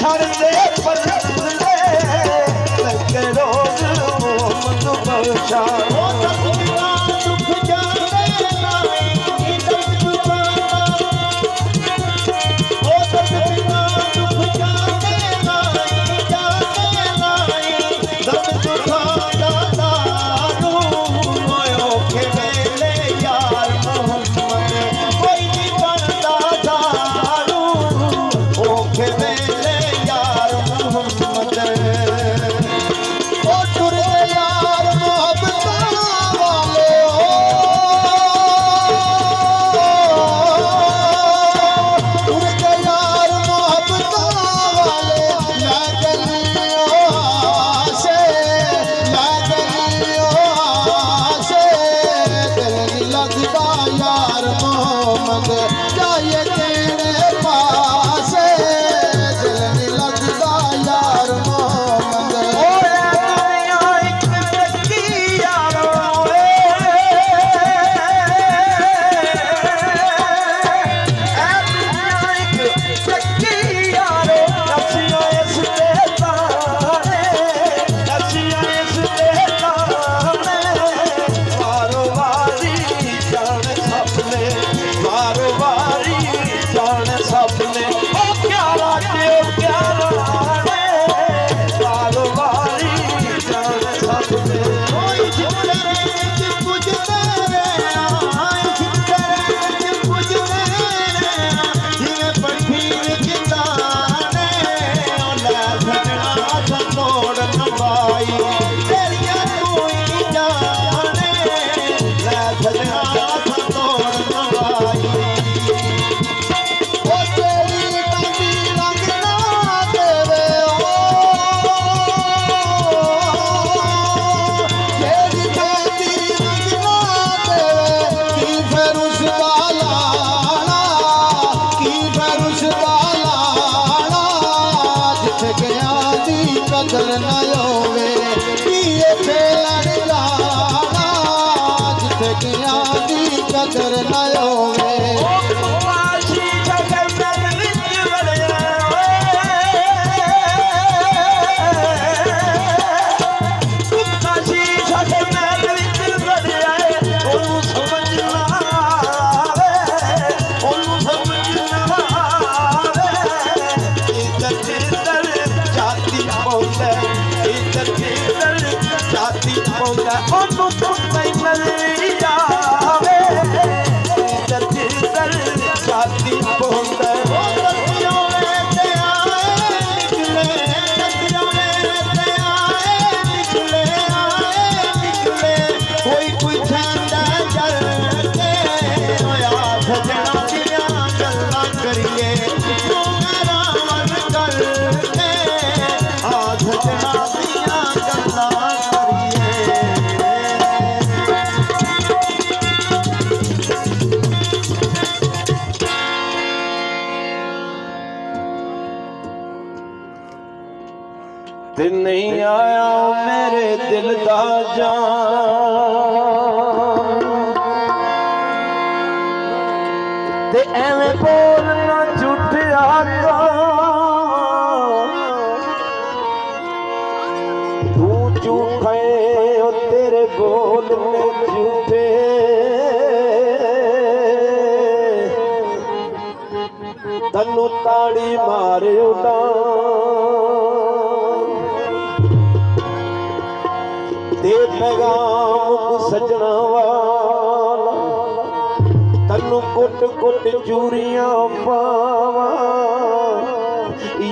छड़ते परदे लगे रोज मोहम्मद बख्शा ते नहीं आया मेरे दिल दा जान ते एवें बोलना झूठा तू झूठे ओ तेरे बोलने झूठे तन्नू ताड़ी मारे उड़ा दे पैगाम सजना वाला तन्नू कुट कुट चूरियां पावा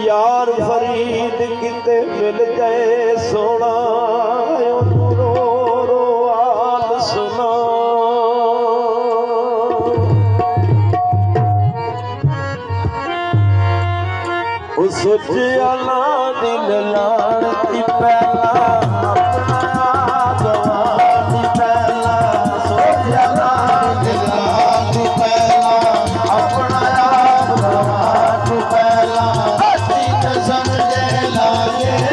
यार फरीद किते मिल जाए सोना रो रो आल सुना उस सोच अला दिल लान की पहला